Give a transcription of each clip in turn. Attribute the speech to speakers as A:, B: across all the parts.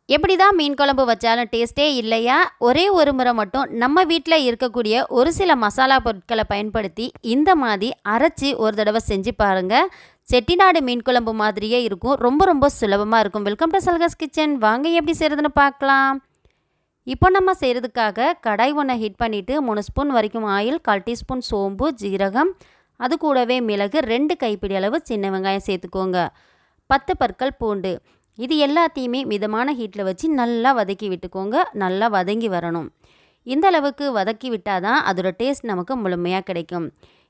A: எப்படி தான் மீன் குழம்பு வச்சாலும் டேஸ்ட்டே இல்லையா? ஒரே ஒரு முறை மட்டும் நம்ம வீட்ல இருக்கக்கூடிய ஒரு சில மசாலா பொருட்கள பயன்படுத்தி, இந்த மாரி அரைச்சு ஒரு தடவ செஞ்சு பாருங்க. செட்டிநாடு மீன் குழம்பு மாதிரியே இருக்கும். ரொம்ப ரொம்ப சுலபமா இருக்கும். வெல்கம் டு சல்காஸ் கிச்சன். வாங்க எப்படி செய்றதுன்னு பார்க்கலாம். இப்போ நம்ம செய்றதுக்காக கடாய் ஒண்ண ஹீட் பண்ணிட்டு 3 ஸ்பூன் வரைக்கும் ஆயில், 1/4 டீஸ்பூன் சோம்பு, ஜீரகம், அது கூடவே மிளகு, 2 கைப்பிடி அளவு சின்ன வெங்காயம் சேர்த்துக்கோங்க. 10 பற்கள் பூண்டு. இது எல்லாத்தையுமே மிதமான ஹீட்டில் வச்சு நல்லா வதக்கி விட்டுக்கோங்க. நல்லா வதங்கி வரணும். இந்த அளவுக்கு வதக்கி விட்டால் தான் அதோட டேஸ்ட் நமக்கு முழுமையாக கிடைக்கும்.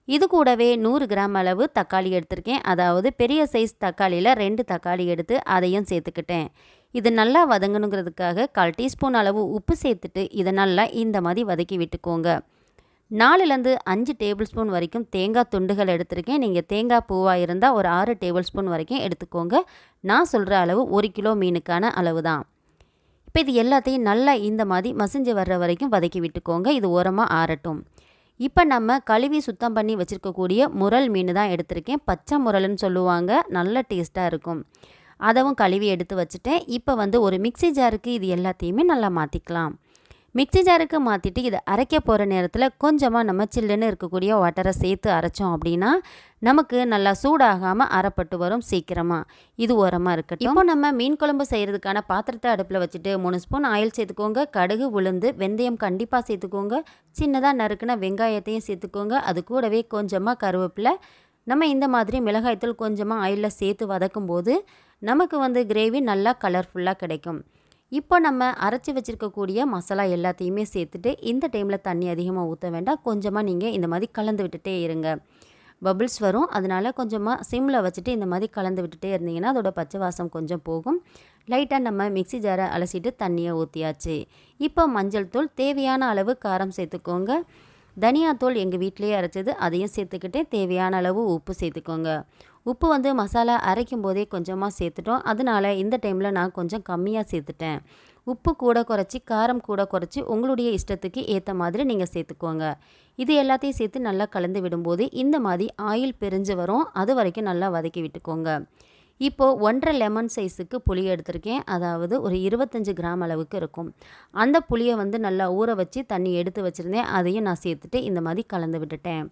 A: இது கூடவே 100 கிராம் அளவு தக்காளி எடுத்திருக்கேன். அதாவது பெரிய சைஸ் தக்காளியில் 2 தக்காளி எடுத்து அதையும் சேர்த்துக்கிட்டேன். இது நல்லா வதங்கணுங்கிறதுக்காக 1/4 டீஸ்பூன் அளவு உப்பு சேர்த்துட்டு இதை நல்லா இந்த மாதிரி வதக்கி விட்டுக்கோங்க. 4லேருந்து 5 டேபிள் ஸ்பூன் வரைக்கும் தேங்காய் துண்டுகள் எடுத்திருக்கேன். நீங்கள் தேங்காய் பூவாக இருந்தால் ஒரு 6 டேபிள் ஸ்பூன் வரைக்கும் எடுத்துக்கோங்க. நான் சொல்கிற அளவு 1 கிலோ மீனுக்கான அளவு தான். இப்போ இது எல்லாத்தையும் நல்லா இந்த மாதிரி மசிஞ்சு வர்ற வரைக்கும் வதக்கி விட்டுக்கோங்க. இது ஓரமாக ஆறட்டும். இப்போ நம்ம கழுவி சுத்தம் பண்ணி வச்சுருக்கக்கூடிய முரல் மீன் தான் எடுத்திருக்கேன். பச்சை முரல்னு சொல்லுவாங்க. நல்ல டேஸ்ட்டாக இருக்கும். அதவும் கழுவி எடுத்து வச்சுட்டேன். இப்போ ஒரு மிக்ஸி ஜாருக்கு இது எல்லாத்தையுமே நல்லா மாற்றிக்கலாம். மிக்ஸி ஜாருக்கு மாற்றிட்டு இதை அரைக்க போகிற நேரத்தில் கொஞ்சமாக நம்ம சில்லுன்னு இருக்கக்கூடிய வாட்டரை சேர்த்து அரைச்சோம் அப்படின்னா நமக்கு நல்லா சூடாகாமல் அரைப்பட்டு வரும் சீக்கிரமாக. இது ஓரமாக இருக்கட்டும். இப்போ நம்ம மீன் குழம்பு செய்கிறதுக்கான பாத்திரத்தை அடுப்பில் வச்சுட்டு 3 ஸ்பூன் ஆயில் சேர்த்துக்கோங்க. கடுகு, உளுந்து, வெந்தயம் கண்டிப்பாக சேர்த்துக்கோங்க. சின்னதாக நறுக்குன வெங்காயத்தையும் சேர்த்துக்கோங்க. அது கூடவே கொஞ்சமாக கருவேப்பிலை. நம்ம இந்த மாதிரி மிளகாய்த்தூள் கொஞ்சமாக ஆயிலில் சேர்த்து வதக்கும் போது நமக்கு கிரேவி நல்லா கலர்ஃபுல்லாக கிடைக்கும். இப்போ நம்ம அரைச்சி வச்சுருக்கக்கூடிய மசாலா எல்லாத்தையுமே சேர்த்துட்டு இந்த டைமில் தண்ணி அதிகமாக ஊற்ற வேண்டாம். கொஞ்சமாக நீங்கள் இந்த மாதிரி கலந்து விட்டுட்டே இருங்க. பபிள்ஸ் வரும். அதனால் கொஞ்சமாக சிம்மில் வச்சுட்டு இந்த மாதிரி கலந்து விட்டுட்டே இருந்தீங்கன்னா அதோட பச்சை வாசம் கொஞ்சம் போகும். லைட்டாக நம்ம மிக்ஸி ஜாரை அலசிட்டு தண்ணியை ஊற்றியாச்சு. இப்போ மஞ்சள் தூள், தேவையான அளவு காரம் சேர்த்துக்கோங்க. தனியாத்தூள் எங்கள் வீட்டிலேயே அரைச்சது, அதையும் சேர்த்துக்கிட்டே தேவையான அளவு உப்பு சேர்த்துக்கோங்க. உப்பு மசாலா அரைக்கும் போதே கொஞ்சமாக சேர்த்துட்டோம். அதனால் இந்த டைமில் நான் கொஞ்சம் கம்மியாக சேர்த்துட்டேன். உப்பு கூட குறைச்சி, காரம் கூட குறைச்சி உங்களுடைய இஷ்டத்துக்கு ஏற்ற மாதிரி நீங்கள் சேர்த்துக்கோங்க. இது எல்லாத்தையும் சேர்த்து நல்லா கலந்து விடும்போது இந்த மாதிரி ஆயில் பிரிஞ்சு வரும். அது வரைக்கும் நல்லா வதக்கி விட்டுக்கோங்க. இப்போது 1.5 லெமன் சைஸுக்கு புளி எடுத்திருக்கேன். அதாவது ஒரு 25 கிராம் அளவுக்கு இருக்கும். அந்த புளியை நல்லா ஊற வச்சு தண்ணி எடுத்து வச்சுருந்தேன். அதையும் நான் சேர்த்துட்டு இந்த மாதிரி கலந்து விட்டுட்டேன்.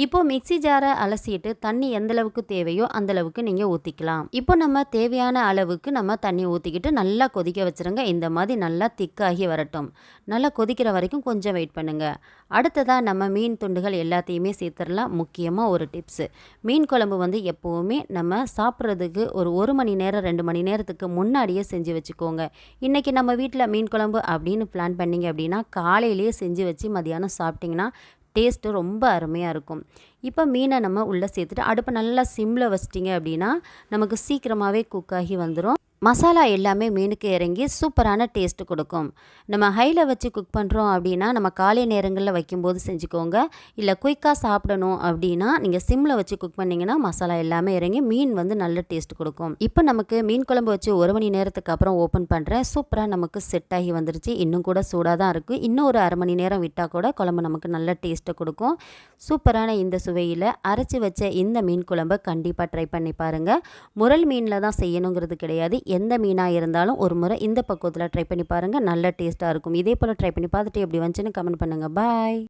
A: இப்போது மிக்ஸி ஜாரை அலசிட்டு தண்ணி எந்தளவுக்கு தேவையோ அந்தளவுக்கு நீங்கள் ஊற்றிக்கலாம். இப்போ நம்ம தேவையான அளவுக்கு நம்ம தண்ணி ஊற்றிக்கிட்டு நல்லா கொதிக்க வச்சுருங்க. இந்த மாதிரி நல்லா திக்காகி வரட்டும். நல்லா கொதிக்கிற வரைக்கும் கொஞ்சம் வெயிட் பண்ணுங்கள். அடுத்ததாக நம்ம மீன் துண்டுகள் எல்லாத்தையுமே சேர்த்துடலாம். முக்கியமாக ஒரு டிப்ஸு, மீன் குழம்பு எப்போவுமே நம்ம சாப்பிட்றதுக்கு ஒரு 1 மணி நேரம் 2 மணி நேரத்துக்கு முன்னாடியே செஞ்சு வச்சுக்கோங்க. இன்றைக்கி நம்ம வீட்டில் மீன் குழம்பு அப்படின்னு பிளான் பண்ணிங்க அப்படின்னா காலையிலேயே செஞ்சு வச்சு மதியானம் சாப்பிட்டிங்கன்னா டேஸ்ட்டு ரொம்ப அருமையாக இருக்கும். இப்போ மீனை நம்ம உள்ளே சேர்த்துட்டு அடுப்பை நல்லா சிம்மில் வச்சிட்டிங்க அப்படின்னா நமக்கு சீக்கிரமாகவே குக்காகி வந்துடும். மசாலா எல்லாமே மீனுக்கு இறங்கி சூப்பரான டேஸ்ட்டு கொடுக்கும். நம்ம ஹையில் வச்சு குக் பண்ணுறோம் அப்படின்னா நம்ம காலை நேரங்களில் வைக்கும்போது செஞ்சுக்கோங்க. இல்லை குயிக்காக சாப்பிடணும் அப்படின்னா நீங்கள் சிம்மில் வச்சு குக் பண்ணிங்கன்னா மசாலா எல்லாமே இறங்கி மீன் நல்ல டேஸ்ட் கொடுக்கும். இப்போ நமக்கு மீன் குழம்பு வச்சு 1 மணி நேரத்துக்கு அப்புறம் ஓப்பன் பண்ணுறேன். சூப்பராக நமக்கு செட் ஆகி வந்துருச்சு. இன்னும் கூட சூடாக தான் இருக்குது. இன்னும் ஒரு 1/2 மணி நேரம் விட்டால் கூட குழம்பு நமக்கு நல்ல டேஸ்ட்டை கொடுக்கும். சூப்பரான இந்த சுவையில் அரைச்சி வச்ச இந்த மீன் குழம்பை கண்டிப்பாக ட்ரை பண்ணி பாருங்கள். முரல் மீனில் தான் செய்யணுங்கிறது கிடையாது. எந்த மீனாக இருந்தாலும் ஒரு முறை இந்த பக்குவத்தில் ட்ரை பண்ணி பாருங்கள். நல்ல டேஸ்ட்டாக இருக்கும். இதே போல் ட்ரை பண்ணி பார்த்துட்டு எப்படி வந்துச்சுன்னு கமெண்ட் பண்ணுங்கள். பாய்.